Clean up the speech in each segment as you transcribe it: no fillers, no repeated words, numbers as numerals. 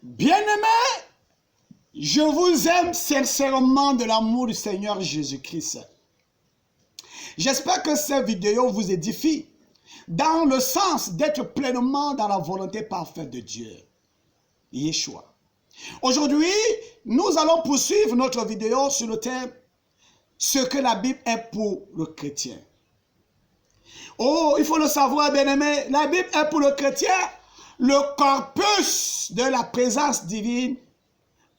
Bien-aimés, je vous aime sincèrement de l'amour du Seigneur Jésus-Christ. J'espère que cette vidéo vous édifie dans le sens d'être pleinement dans la volonté parfaite de Dieu, Yeshua. Aujourd'hui, nous allons poursuivre notre vidéo sur le thème « Ce que la Bible est pour le chrétien ». Oh, il faut le savoir, bien-aimé, la Bible est pour le chrétien le corpus de la présence divine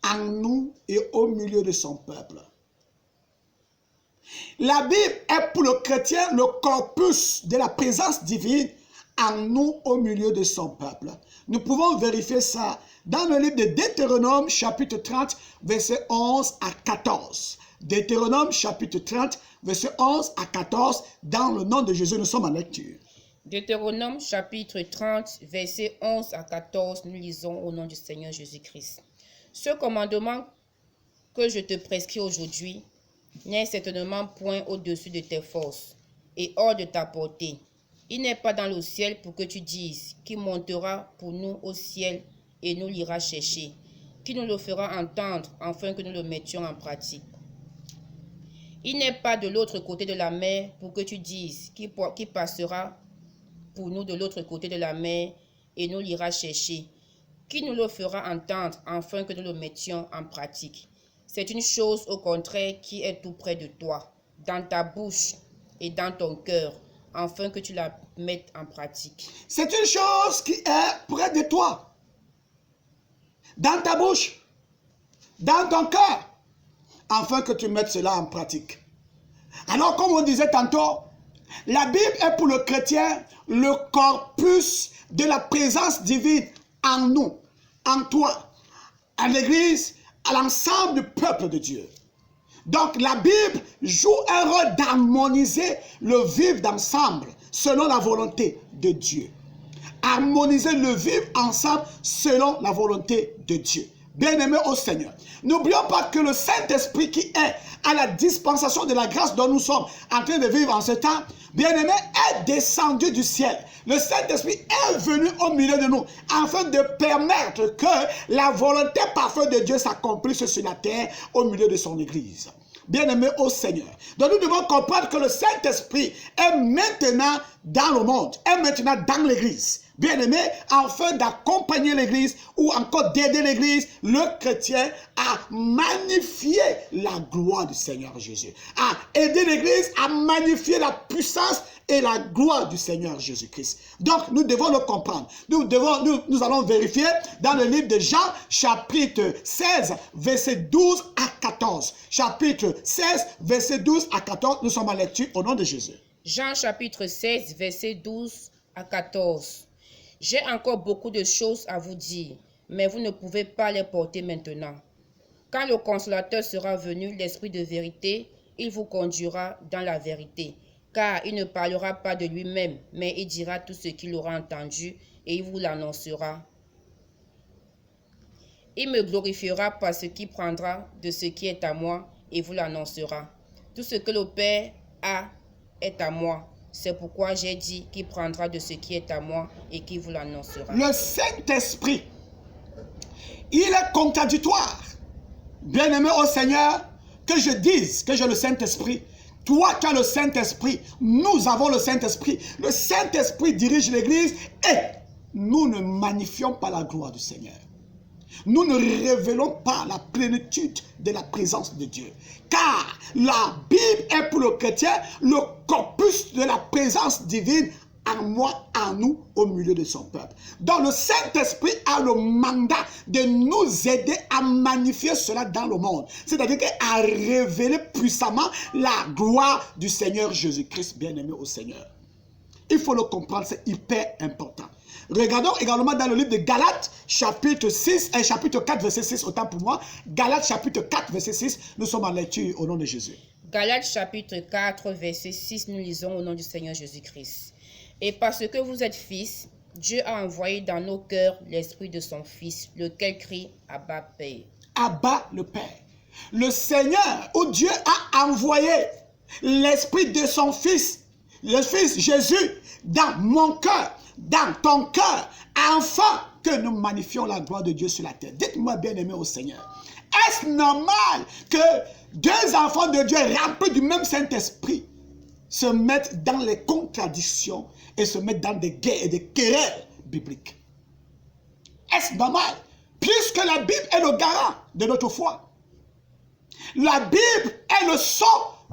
en nous et au milieu de son peuple. La Bible est pour le chrétien le corpus de la présence divine en nous au milieu de son peuple. Nous pouvons vérifier ça dans le livre de Deutéronome chapitre 30 verset 11 à 14. Deutéronome chapitre 30 verset 11 à 14, dans le nom de Jésus, nous sommes en lecture. Deutéronome chapitre 30 verset 11 à 14, nous lisons au nom du Seigneur Jésus-Christ. Ce commandement que je te prescris aujourd'hui n'est certainement point au-dessus de tes forces et hors de ta portée. Il n'est pas dans le ciel pour que tu dises qui montera pour nous au ciel et nous l'ira chercher, qui nous le fera entendre afin que nous le mettions en pratique. Il n'est pas de l'autre côté de la mer pour que tu dises qui passera pour nous de l'autre côté de la mer et nous l'ira chercher, qui nous le fera entendre afin que nous le mettions en pratique. C'est une chose au contraire qui est tout près de toi, dans ta bouche et dans ton cœur, afin que tu la mettes en pratique. C'est une chose qui est près de toi, dans ta bouche, dans ton cœur, afin que tu mettes cela en pratique. Alors, comme on disait tantôt, la Bible est pour le chrétien le corpus de la présence divine en nous, en toi, à l'Église, à l'ensemble du peuple de Dieu. Donc, la Bible joue un rôle d'harmoniser le vivre d'ensemble selon la volonté de Dieu. Harmoniser le vivre ensemble selon la volonté de Dieu. Bien-aimés au Seigneur, n'oublions pas que le Saint-Esprit qui est à la dispensation de la grâce dont nous sommes en train de vivre en ce temps, bien-aimé, est descendu du ciel. Le Saint-Esprit est venu au milieu de nous afin de permettre que la volonté parfaite de Dieu s'accomplisse sur la terre au milieu de son Église. Bien-aimé au Seigneur. Donc nous devons comprendre que le Saint-Esprit est maintenant dans le monde, est maintenant dans l'Église. Bien-aimé, afin d'accompagner l'Église ou encore d'aider l'Église, le chrétien à magnifier la gloire du Seigneur Jésus. À aider l'Église à magnifier la puissance et la gloire du Seigneur Jésus-Christ. Donc, nous devons le comprendre. Nous allons vérifier dans le livre de Jean, chapitre 16, verset 12 à 14. Chapitre 16, verset 12 à 14, nous sommes en lecture au nom de Jésus. Jean chapitre 16, verset 12 à 14. J'ai encore beaucoup de choses à vous dire, mais vous ne pouvez pas les porter maintenant. Quand le Consolateur sera venu, l'Esprit de vérité, il vous conduira dans la vérité, car il ne parlera pas de lui-même, mais il dira tout ce qu'il aura entendu et il vous l'annoncera. Il me glorifiera parce qu'il prendra de ce qui est à moi et vous l'annoncera. Tout ce que le Père a est à moi. C'est pourquoi j'ai dit qu'il prendra de ce qui est à moi et qu'il vous l'annoncera. Le Saint-Esprit, il est contradictoire. Bien-aimé au Seigneur, que je dise que j'ai le Saint-Esprit. Toi, tu as le Saint-Esprit. Nous avons le Saint-Esprit. Le Saint-Esprit dirige l'Église et nous ne magnifions pas la gloire du Seigneur. Nous ne révélons pas la plénitude de la présence de Dieu. Car la Bible est pour le chrétien le corpus de la présence divine en moi, en nous, au milieu de son peuple. Donc le Saint-Esprit a le mandat de nous aider à magnifier cela dans le monde. C'est-à-dire à révéler puissamment la gloire du Seigneur Jésus-Christ, bien-aimé au Seigneur. Il faut le comprendre, c'est hyper important. Regardons également dans le livre de Galates, chapitre 4, verset 6, autant pour moi. Galates, chapitre 4, verset 6, nous sommes en lecture au nom de Jésus. Galates, chapitre 4, verset 6, nous lisons au nom du Seigneur Jésus-Christ. Et parce que vous êtes fils, Dieu a envoyé dans nos cœurs l'esprit de son Fils, lequel crie Abba Père. Abba le Père. Le Seigneur, ou Dieu a envoyé l'esprit de son Fils, le Fils Jésus, dans mon cœur, dans ton cœur, afin que nous magnifions la gloire de Dieu sur la terre. Dites-moi, bien-aimé au Seigneur, est-ce normal que deux enfants de Dieu remplis du même Saint-Esprit se mettent dans les contradictions et se mettent dans des guerres et des querelles bibliques? Est-ce normal? Puisque la Bible est le garant de notre foi. La Bible est le sceau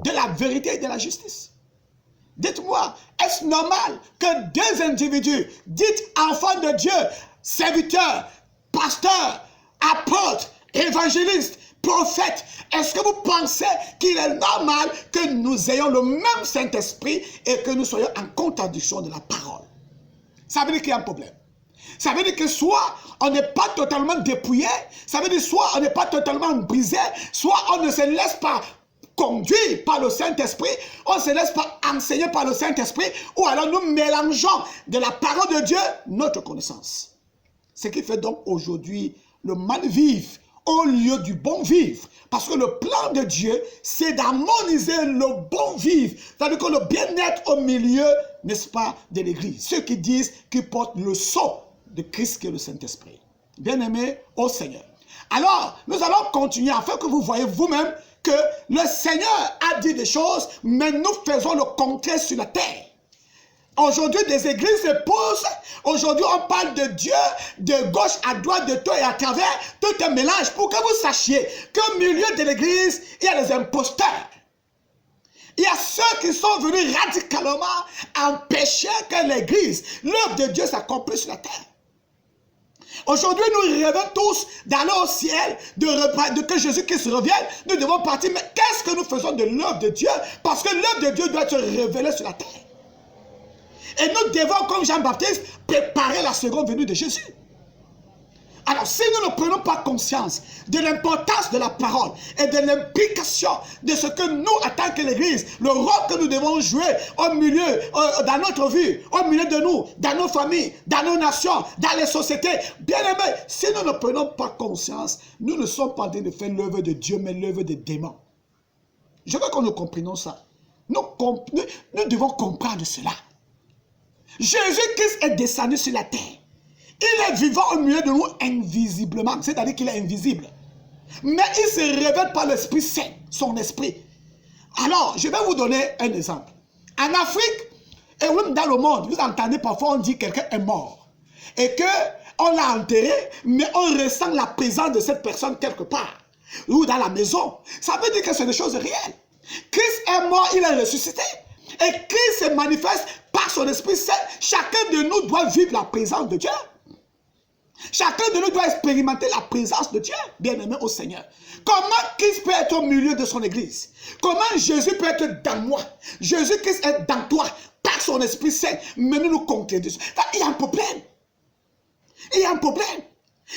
de la vérité et de la justice. Dites-moi, est-ce normal que deux individus, dites enfants de Dieu, serviteurs, pasteurs, apôtres, évangélistes, prophètes, est-ce que vous pensez qu'il est normal que nous ayons le même Saint-Esprit et que nous soyons en contradiction de la parole? Ça veut dire qu'il y a un problème. Ça veut dire que soit on n'est pas totalement dépouillé, ça veut dire soit on n'est pas totalement brisé, soit on ne se laisse pas conduire par le Saint-Esprit, on ne se laisse pas enseigner par le Saint-Esprit, ou alors nous mélangeons de la parole de Dieu notre connaissance. Ce qui fait donc aujourd'hui le mal vivre au lieu du bon vivre. Parce que le plan de Dieu, c'est d'harmoniser le bon vivre. C'est-à-dire que le bien-être au milieu, n'est-ce pas, de l'Église. Ceux qui disent qu'ils portent le sceau de Christ qui est le Saint-Esprit. Bien-aimés au Seigneur. Alors, nous allons continuer afin que vous voyez vous-même que le Seigneur a dit des choses, mais nous faisons le contraire sur la terre. Aujourd'hui, des églises se posent. Aujourd'hui, on parle de Dieu de gauche à droite, de tout et à travers. Tout un mélange pour que vous sachiez qu'au milieu de l'église, il y a des imposteurs. Il y a ceux qui sont venus radicalement empêcher que l'église, l'œuvre de Dieu s'accomplisse sur la terre. Aujourd'hui, nous rêvons tous d'aller au ciel, de que Jésus-Christ revienne. Nous devons partir. Mais qu'est-ce que nous faisons de l'œuvre de Dieu? Parce que l'œuvre de Dieu doit être révélée sur la terre. Et nous devons, comme Jean-Baptiste, préparer la seconde venue de Jésus. Alors, si nous ne prenons pas conscience de l'importance de la parole et de l'implication de ce que nous, en tant que l'Église, le rôle que nous devons jouer au milieu, dans notre vie, au milieu de nous, dans nos familles, dans nos nations, dans les sociétés, bien aimés, si nous ne prenons pas conscience, nous ne sommes pas en train de faire l'œuvre de Dieu, mais l'œuvre des démons. Je veux que nous comprenions ça. Nous devons comprendre cela. Jésus-Christ est descendu sur la terre. Il est vivant au milieu de nous invisiblement, c'est-à-dire qu'il est invisible. Mais il se révèle par l'Esprit Saint, son esprit. Alors, je vais vous donner un exemple. En Afrique, et même dans le monde, vous entendez parfois on dit que quelqu'un est mort. Et qu'on l'a enterré, mais on ressent la présence de cette personne quelque part. Ou dans la maison. Ça veut dire que c'est des choses réelles. Christ est mort, il est ressuscité. Et Christ se manifeste par son Esprit Saint. Chacun de nous doit vivre la présence de Dieu. Chacun de nous doit expérimenter la présence de Dieu, bien-aimé au Seigneur. Comment Christ peut être au milieu de son Église? Comment Jésus peut être dans moi? Jésus-Christ est dans toi, par son Esprit Saint, mais nous nous contredisons. Il y a un problème. Il y a un problème.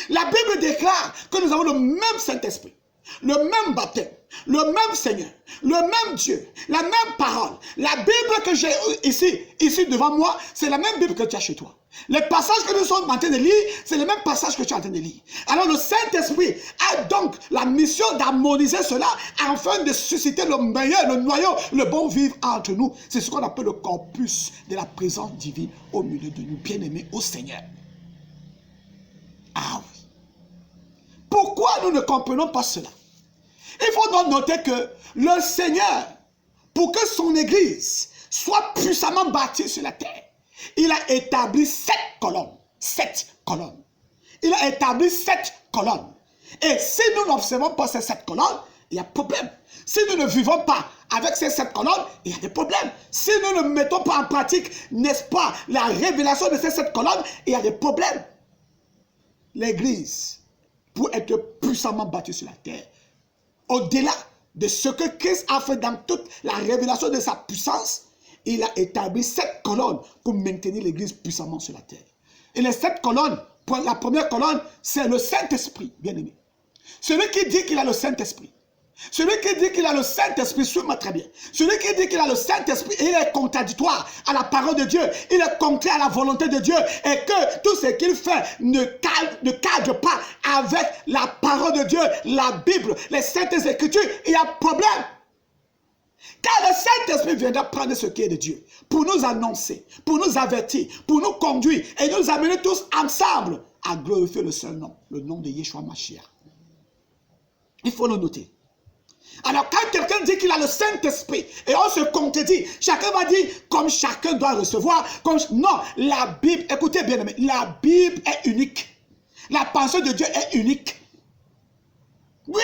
La Bible déclare que nous avons le même Saint-Esprit, le même baptême, le même Seigneur, le même Dieu, la même parole. La Bible que j'ai ici devant moi, c'est la même Bible que tu as chez toi. Les passages que nous sommes en train de lire, c'est le même passage que tu es en train de lire. Alors le Saint-Esprit a donc la mission d'harmoniser cela afin de susciter le meilleur, le noyau, le bon vivre entre nous. C'est ce qu'on appelle le corpus de la présence divine au milieu de nous, bien-aimés au Seigneur. Ah oui. Pourquoi nous ne comprenons pas cela? Il faut donc noter que le Seigneur, pour que son Église soit puissamment bâtie sur la terre, il a établi 7 colonnes. 7 colonnes. Il a établi 7 colonnes. Et si nous n'observons pas ces 7 colonnes, il y a problème. Si nous ne vivons pas avec ces 7 colonnes, il y a des problèmes. Si nous ne mettons pas en pratique, n'est-ce pas, la révélation de ces 7 colonnes, il y a des problèmes. L'Église, pour être puissamment bâtie sur la terre, au-delà de ce que Christ a fait dans toute la révélation de sa puissance, il a établi 7 colonnes pour maintenir l'Église puissamment sur la terre. Et les 7 colonnes, la première colonne, c'est le Saint-Esprit, bien-aimé. Celui qui dit qu'il a le Saint-Esprit, celui qui dit qu'il a le Saint-Esprit, suis-moi très bien. Celui qui dit qu'il a le Saint-Esprit, il est contradictoire à la parole de Dieu, il est contraire à la volonté de Dieu, et que tout ce qu'il fait ne cadre pas avec la parole de Dieu, la Bible, les Saintes Écritures, il y a problème. Car le Saint-Esprit viendra prendre ce qui est de Dieu pour nous annoncer, pour nous avertir, pour nous conduire et nous amener tous ensemble à glorifier le seul nom, le nom de Yeshua Mashiach. Il faut le noter. Alors quand quelqu'un dit qu'il a le Saint-Esprit et on se contredit, chacun va dire comme chacun doit recevoir. Non, la Bible, écoutez bien aimé, la Bible est unique. La pensée de Dieu est unique. Oui.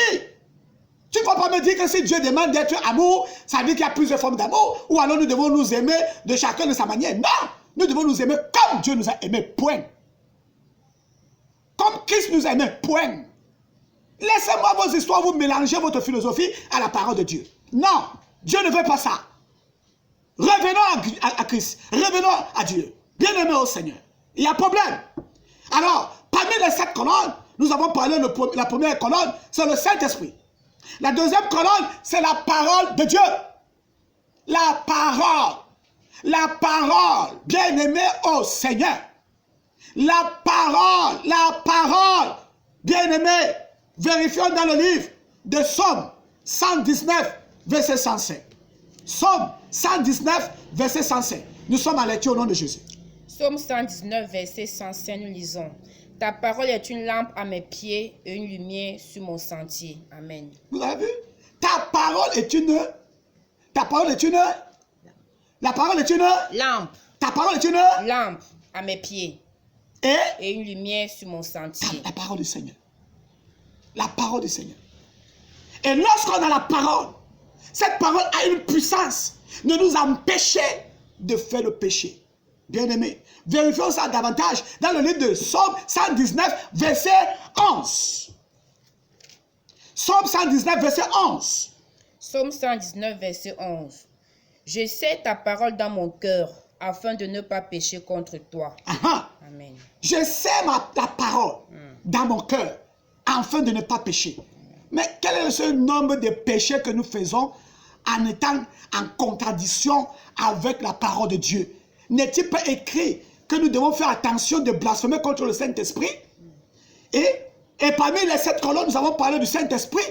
Tu ne vas pas me dire que si Dieu demande d'être amour, ça veut dire qu'il y a plusieurs formes d'amour. Ou alors nous devons nous aimer de chacun de sa manière. Non, nous devons nous aimer comme Dieu nous a aimés, point. Comme Christ nous a aimés, point. Laissez-moi vos histoires, vous mélangez votre philosophie à la parole de Dieu. Non, Dieu ne veut pas ça. Revenons à Christ, revenons à Dieu. Bien-aimés au Seigneur. Il y a problème. Alors, parmi les 7 colonnes, nous avons parlé de la première colonne, c'est le Saint-Esprit. La deuxième colonne, c'est la parole de Dieu. La parole, bien-aimé au Seigneur. La parole, bien-aimé. Vérifions dans le livre de Psaume 119, verset 105. Psaume 119, verset 105. Nous sommes en lecture au nom de Jésus. Psaume 119, verset 105, nous lisons. Ta parole est une lampe à mes pieds et une lumière sur mon sentier. Amen. Vous avez vu? La parole est une lampe. Ta parole est une lampe à mes pieds et une lumière sur mon sentier. La parole du Seigneur. La parole du Seigneur. Et lorsqu'on a la parole, cette parole a une puissance de nous empêcher de faire le péché. Bien-aimés, vérifions ça davantage dans le livre de Psaume 119, verset 11. Psaume 119, verset 11. Psaume 119, verset 11. Je sais ta parole dans mon cœur, afin de ne pas pécher contre toi. Amen. Je sais ta parole dans mon cœur, afin de ne pas pécher. Mais quel est le seul nombre de péchés que nous faisons en étant en contradiction avec la parole de Dieu? N'est-il pas écrit que nous devons faire attention de blasphémer contre le Saint-Esprit? Et parmi les 7 colonnes, nous avons parlé du Saint-Esprit.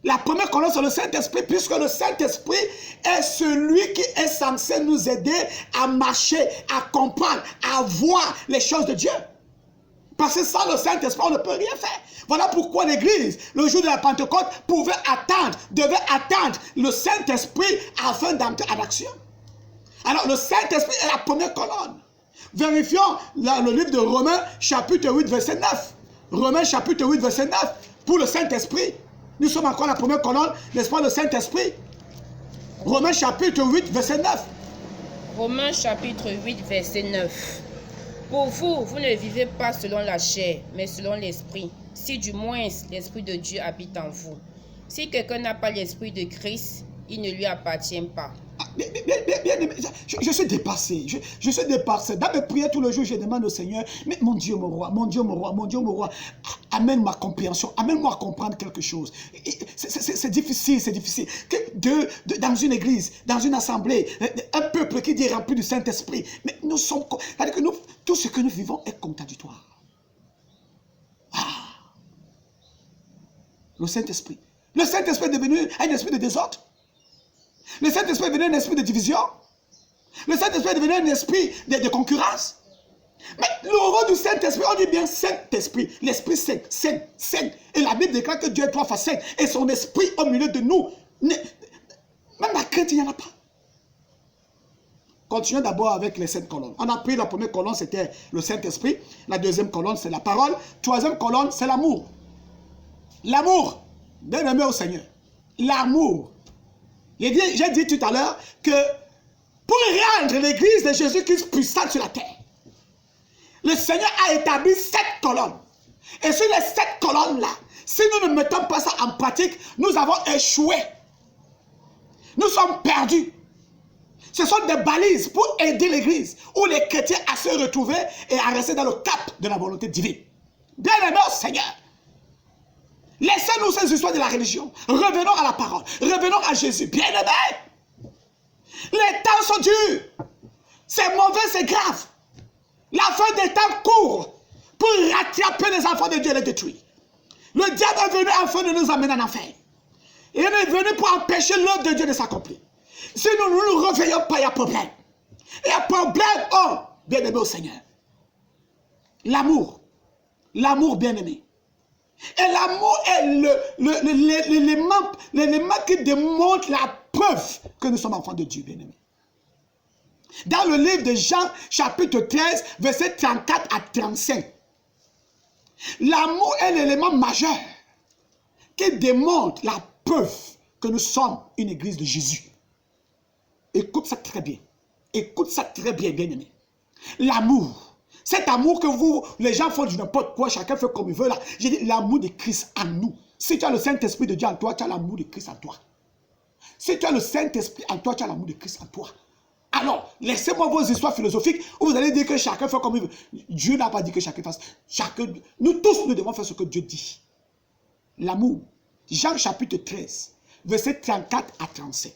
La première colonne, c'est le Saint-Esprit, puisque le Saint-Esprit est celui qui est censé nous aider à marcher, à comprendre, à voir les choses de Dieu. Parce que sans le Saint-Esprit, on ne peut rien faire. Voilà pourquoi l'Église, le jour de la Pentecôte, devait attendre le Saint-Esprit afin d'entrer en action. Alors, le Saint-Esprit est la première colonne. Vérifions le livre de Romains, chapitre 8, verset 9. Romains, chapitre 8, verset 9. Pour le Saint-Esprit, nous sommes encore la première colonne, n'est-ce pas, le Saint-Esprit? Romains, chapitre 8, verset 9. Romains, chapitre 8, verset 9. Pour vous, vous ne vivez pas selon la chair, mais selon l'Esprit. Si du moins l'Esprit de Dieu habite en vous. Si quelqu'un n'a pas l'Esprit de Christ, il ne lui appartient pas. Je suis dépassé. Je suis dépassé. Dans mes prières tous les jours, je demande au Seigneur, mais mon Dieu, mon roi, mon Dieu, mon roi, mon Dieu, mon roi, amène ma compréhension, amène-moi à comprendre quelque chose. C'est difficile, c'est difficile. Dans une église, dans une assemblée, un peuple qui est rempli du Saint-Esprit, mais nous sommes, c'est-à-dire que tout ce que nous vivons est contradictoire. Le Saint-Esprit. Le Saint-Esprit est devenu un esprit de désordre. Le Saint-Esprit est devenu un esprit de division. Le Saint-Esprit est devenu un esprit de concurrence. Mais le rôle du Saint-Esprit, on dit bien Saint-Esprit. L'Esprit Saint. Et la Bible déclare que Dieu est 3 fois Saint. Et son esprit au milieu de nous. Même la crainte, il n'y en a pas. Continuons d'abord avec les 7 colonnes. On a pris la première colonne, c'était le Saint-Esprit. La deuxième colonne, c'est la parole. Troisième colonne, c'est l'amour. L'amour. Bien aimé au Seigneur. L'amour. J'ai dit tout à l'heure que pour rendre l'église de Jésus-Christ puissante sur la terre, le Seigneur a établi 7 colonnes. Et sur les 7 colonnes-là, si nous ne mettons pas ça en pratique, nous avons échoué. Nous sommes perdus. Ce sont des balises pour aider l'église ou les chrétiens à se retrouver et à rester dans le cap de la volonté divine. Bien aimé au Seigneur. Laissez-nous ces histoires de la religion. Revenons à la parole. Revenons à Jésus. Bien-aimés. Les temps sont durs. C'est mauvais, c'est grave. La fin des temps court pour rattraper les enfants de Dieu et les détruire. Le diable est venu afin de nous amener en enfer. Il est venu pour empêcher l'œuvre de Dieu de s'accomplir. Si nous ne nous réveillons pas, il y a problème. Il y a problème, oh, bien-aimé au Seigneur. L'amour. L'amour bien-aimé. Et l'amour est l'élément qui démontre la preuve que nous sommes enfants de Dieu, bien-aimé. Dans le livre de Jean, chapitre 13, versets 34 à 35, l'amour est l'élément majeur qui démontre la preuve que nous sommes une église de Jésus. Écoute ça très bien. Écoute ça très bien, bien-aimé. L'amour. Cet amour que vous, les gens font du n'importe quoi, chacun fait comme il veut là. J'ai dit l'amour de Christ en nous. Si tu as le Saint-Esprit de Dieu en toi, tu as l'amour de Christ en toi. Si tu as le Saint-Esprit en toi, tu as l'amour de Christ en toi. Alors, laissez-moi vos histoires philosophiques où vous allez dire que chacun fait comme il veut. Dieu n'a pas dit que chacun fasse. Nous tous, nous devons faire ce que Dieu dit. L'amour. Jean chapitre 13, versets 34 à 35.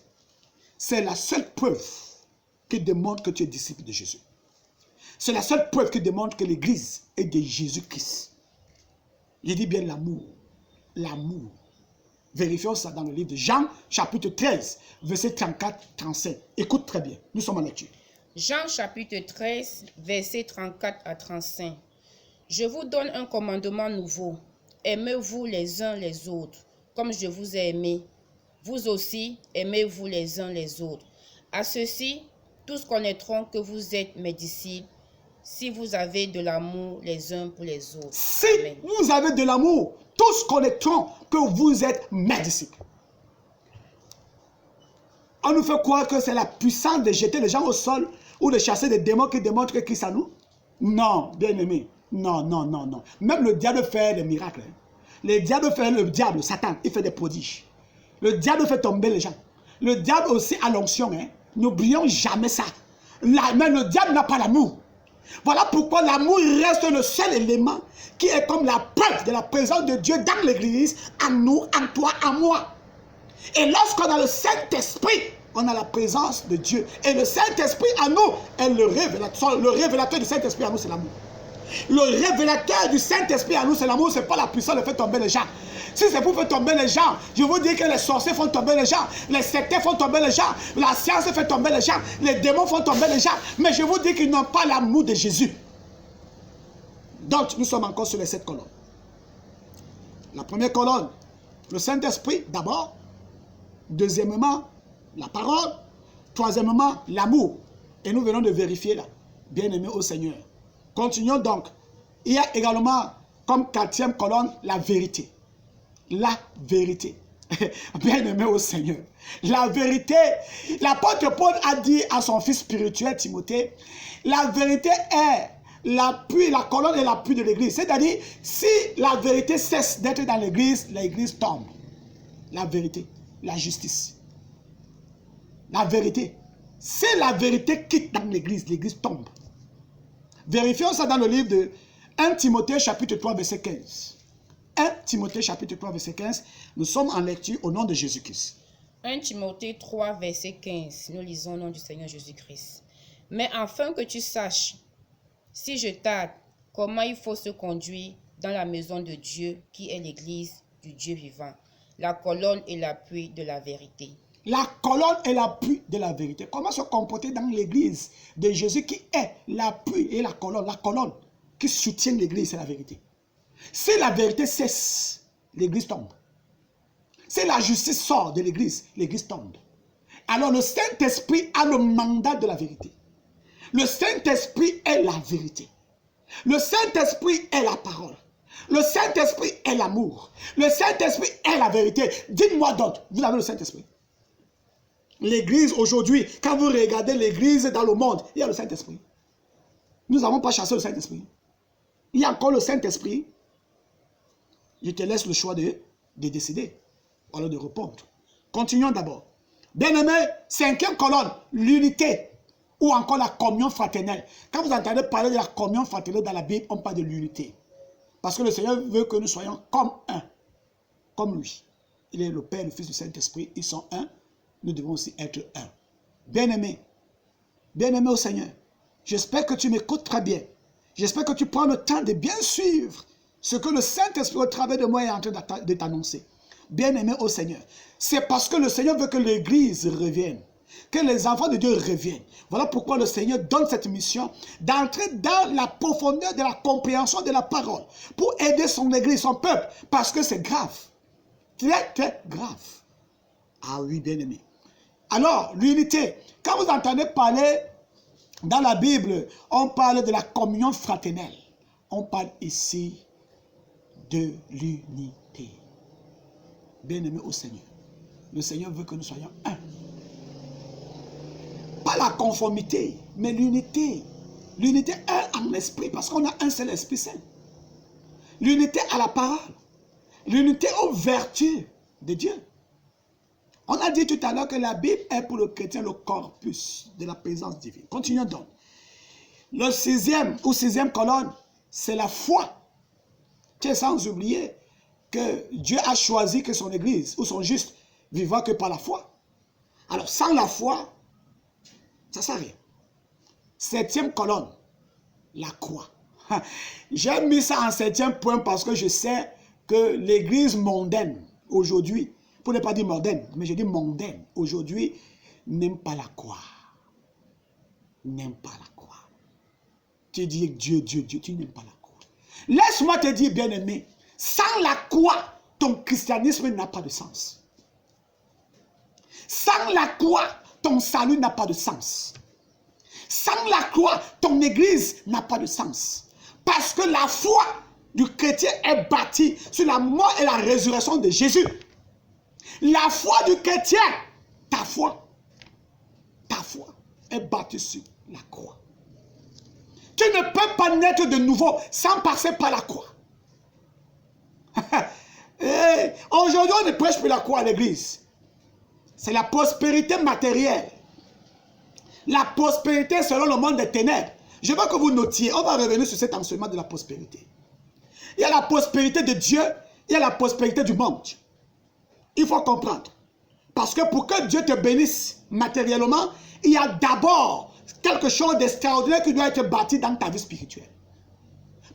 C'est la seule preuve qui démontre que tu es disciple de Jésus. C'est la seule preuve qui démontre que l'Église est de Jésus-Christ. Il dit bien l'amour. L'amour. Vérifions ça dans le livre de Jean, chapitre 13, verset 34-35. Écoute très bien, nous sommes en lecture. Jean chapitre 13, verset 34 à 35. Je vous donne un commandement nouveau. Aimez-vous les uns les autres, comme je vous ai aimé. Vous aussi, aimez-vous les uns les autres. À ceci, tous connaîtront que vous êtes mes disciples, si vous avez de l'amour les uns pour les autres. Si Amen. vous avez de l'amour, tous connaîtront que vous êtes mes disciples. On nous fait croire que c'est la puissance de jeter les gens au sol ou de chasser des démons qui démontrent que Christ à nous. Non, bien aimé. Non, non, non, non. Même le diable fait des miracles. Le diable, Satan, il fait des prodiges. Le diable fait tomber les gens. Le diable aussi a l'onction. Hein. N'oublions jamais ça. Mais le diable n'a pas l'amour. Voilà pourquoi l'amour reste le seul élément qui est comme la preuve de la présence de Dieu dans l'église, en nous, en toi, en moi. Et lorsqu'on a le Saint-Esprit, on a la présence de Dieu. Et le Saint-Esprit en nous est le révélateur. Le révélateur du Saint-Esprit en nous, c'est l'amour. Le révélateur du Saint-Esprit en nous, c'est l'amour. Ce n'est pas la puissance de faire tomber les gens. Si c'est pour faire tomber les gens, je vous dis que les sorciers font tomber les gens, les sectaires font tomber les gens, la science fait tomber les gens, les démons font tomber les gens. Mais je vous dis qu'ils n'ont pas l'amour de Jésus. Donc, nous sommes encore sur les 7 colonnes. La première colonne, le Saint-Esprit d'abord. Deuxièmement, la parole. Troisièmement, l'amour. Et nous venons de vérifier là. Bien-aimé au Seigneur. Continuons donc. Il y a également comme 4e colonne la vérité. La vérité. Bien-aimé au Seigneur. La vérité. L'apôtre Paul a dit à son fils spirituel Timothée, la vérité est l'appui, la colonne et l'appui de l'église. C'est-à-dire, si la vérité cesse d'être dans l'église, l'église tombe. La vérité, la justice. La vérité. Si la vérité quitte dans l'église, l'église tombe. Vérifions ça dans le livre de 1 Timothée chapitre 3 verset 15. 1 Timothée chapitre 3 verset 15. Nous sommes en lecture au nom de Jésus-Christ. 1 Timothée 3 verset 15. Nous lisons au nom du Seigneur Jésus-Christ. Mais afin que tu saches, si je tarde, comment il faut se conduire dans la maison de Dieu qui est l'église du Dieu vivant, la colonne et l'appui de la vérité. La colonne et l'appui de la vérité. Comment se comporter dans l'église de Jésus qui est l'appui et la colonne qui soutient l'église, c'est la vérité. Si la vérité cesse, l'église tombe. Si la justice sort de l'église, l'église tombe. Alors le Saint-Esprit a le mandat de la vérité. Le Saint-Esprit est la vérité. Le Saint-Esprit est la parole. Le Saint-Esprit est l'amour. Le Saint-Esprit est la vérité. Dites-moi d'autres, vous avez le Saint-Esprit. L'église aujourd'hui, quand vous regardez l'église dans le monde, il y a le Saint-Esprit. Nous n'avons pas chassé le Saint-Esprit. Il y a encore le Saint-Esprit. Je te laisse le choix de décider. Ou alors de répondre. Continuons d'abord. Bien-aimé, 5e colonne, l'unité. Ou encore la communion fraternelle. Quand vous entendez parler de la communion fraternelle dans la Bible, on parle de l'unité. Parce que le Seigneur veut que nous soyons comme un. Comme lui. Il est le Père, le Fils du Saint-Esprit. Ils sont un. Nous devons aussi être un. Bien-aimé au Seigneur, j'espère que tu m'écoutes très bien. J'espère que tu prends le temps de bien suivre ce que le Saint-Esprit au travers de moi est en train de t'annoncer. bien-aimés au Seigneur, c'est parce que le Seigneur veut que l'Église revienne, que les enfants de Dieu reviennent. Voilà pourquoi le Seigneur donne cette mission d'entrer dans la profondeur de la compréhension de la parole pour aider son Église, son peuple, parce que c'est grave. Très, très grave. Ah oui, bien-aimé. Alors, l'unité. Quand vous entendez parler dans la Bible, on parle de la communion fraternelle. On parle ici de l'unité. Bien-aimé au Seigneur. Le Seigneur veut que nous soyons un. Pas la conformité, mais l'unité. L'unité un en esprit, parce qu'on a un seul Esprit Saint. L'unité à la parole. L'unité aux vertus de Dieu. On a dit tout à l'heure que la Bible est pour le chrétien le corpus de la présence divine. Continuons donc. Le sixième colonne, c'est la foi. C'est sans oublier que Dieu a choisi que son Église ou son juste vivra que par la foi. Alors sans la foi, ça ne sert à rien. Septième colonne, la croix. J'ai mis ça en septième point parce que je sais que l'Église mondaine aujourd'hui, pour ne pas dire mondaine, mais je dis mondaine, aujourd'hui, n'aime pas la croix. N'aime pas la croix. Tu dis Dieu, Dieu, Dieu, tu n'aimes pas la croix. Laisse-moi te dire, bien-aimé, sans la croix, ton christianisme n'a pas de sens. Sans la croix, ton salut n'a pas de sens. Sans la croix, ton église n'a pas de sens. Parce que la foi du chrétien est bâtie sur la mort et la résurrection de Jésus. La foi du chrétien, ta foi est bâtie sur la croix. Tu ne peux pas naître de nouveau sans passer par la croix. Aujourd'hui, on ne prêche plus la croix à l'église. C'est la prospérité matérielle. La prospérité selon le monde des ténèbres. Je veux que vous notiez, on va revenir sur cet enseignement de la prospérité. Il y a la prospérité de Dieu, il y a la prospérité du monde. Il faut comprendre. Parce que pour que Dieu te bénisse matériellement, il y a d'abord quelque chose d'extraordinaire qui doit être bâti dans ta vie spirituelle.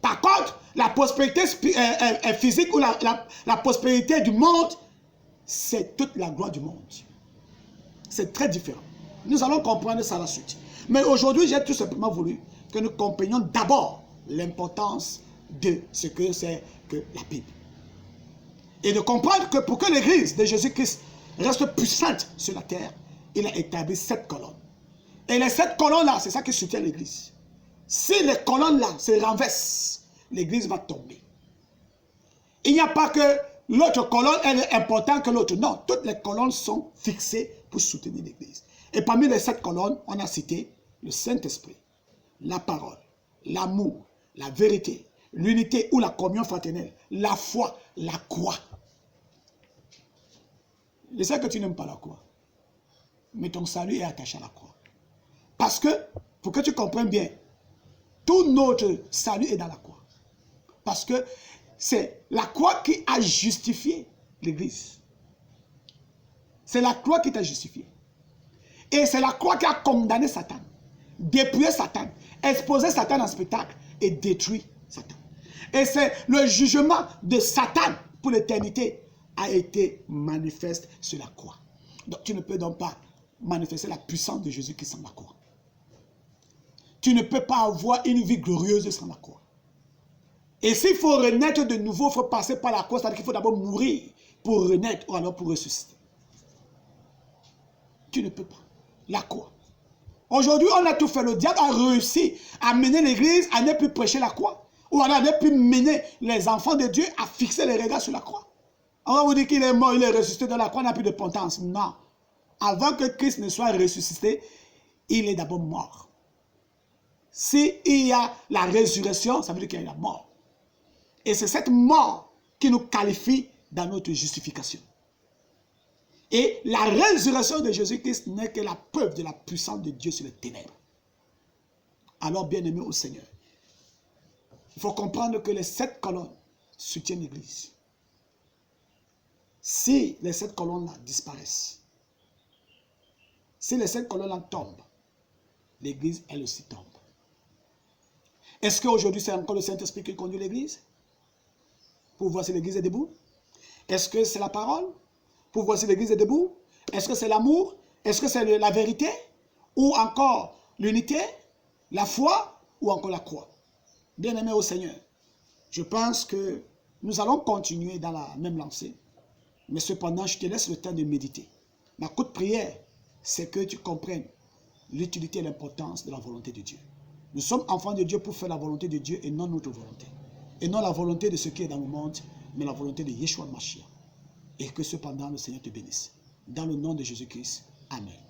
Par contre, la prospérité physique ou la prospérité du monde, c'est toute la gloire du monde. C'est très différent. Nous allons comprendre ça à la suite. Mais aujourd'hui, j'ai tout simplement voulu que nous comprenions d'abord l'importance de ce que c'est que la Bible. Et de comprendre que pour que l'Église de Jésus-Christ reste puissante sur la terre, il a établi 7 colonnes. Et les 7 colonnes-là, c'est ça qui soutient l'Église. Si les colonnes-là se renversent, l'Église va tomber. Il n'y a pas que l'autre colonne est importante que l'autre. Non, toutes les colonnes sont fixées pour soutenir l'Église. Et parmi les 7 colonnes, on a cité le Saint-Esprit, la parole, l'amour, la vérité, l'unité ou la communion fraternelle, la foi, la croix. Je sais que tu n'aimes pas la croix, mais ton salut est attaché à la croix. Parce que, pour que tu comprennes bien, tout notre salut est dans la croix. Parce que c'est la croix qui a justifié l'Église. C'est la croix qui t'a justifié. Et c'est la croix qui a condamné Satan, dépouillé Satan, exposé Satan en spectacle et détruit Satan. Et c'est le jugement de Satan pour l'éternité a été manifeste sur la croix. Donc tu ne peux donc pas manifester la puissance de Jésus qui sans la croix. Tu ne peux pas avoir une vie glorieuse sans la croix. Et s'il faut renaître de nouveau, il faut passer par la croix, c'est-à-dire qu'il faut d'abord mourir pour renaître ou alors pour ressusciter. Tu ne peux pas. La croix. Aujourd'hui, on a tout fait. Le diable a réussi à mener l'Église à ne plus prêcher la croix. Ou alors à ne plus mener les enfants de Dieu à fixer les regards sur la croix. On va vous dire qu'il est mort, il est ressuscité dans la croix, on n'a plus de potence. Non. Avant que Christ ne soit ressuscité, il est d'abord mort. S'il y a la résurrection, ça veut dire qu'il y a la mort. Et c'est cette mort qui nous qualifie dans notre justification. Et la résurrection de Jésus-Christ n'est que la preuve de la puissance de Dieu sur les ténèbres. Alors, bien-aimés au Seigneur, il faut comprendre que les 7 colonnes soutiennent l'Église. Si les 7 colonnes-là disparaissent, si les 7 colonnes-là tombent, l'Église, elle aussi tombe. Est-ce qu'aujourd'hui, c'est encore le Saint-Esprit qui conduit l'Église? Pour voir si l'Église est debout? Est-ce que c'est la parole? Pour voir si l'église est debout? Est-ce que c'est l'amour? Est-ce que c'est la vérité? Ou encore l'unité? La foi? Ou encore la croix? Bien-aimé au Seigneur, je pense que nous allons continuer dans la même lancée. Mais cependant, je te laisse le temps de méditer. Ma courte prière, c'est que tu comprennes l'utilité et l'importance de la volonté de Dieu. Nous sommes enfants de Dieu pour faire la volonté de Dieu et non notre volonté. Et non la volonté de ce qui est dans le monde, mais la volonté de Yeshua Mashiach. Et que cependant le Seigneur te bénisse. Dans le nom de Jésus-Christ. Amen.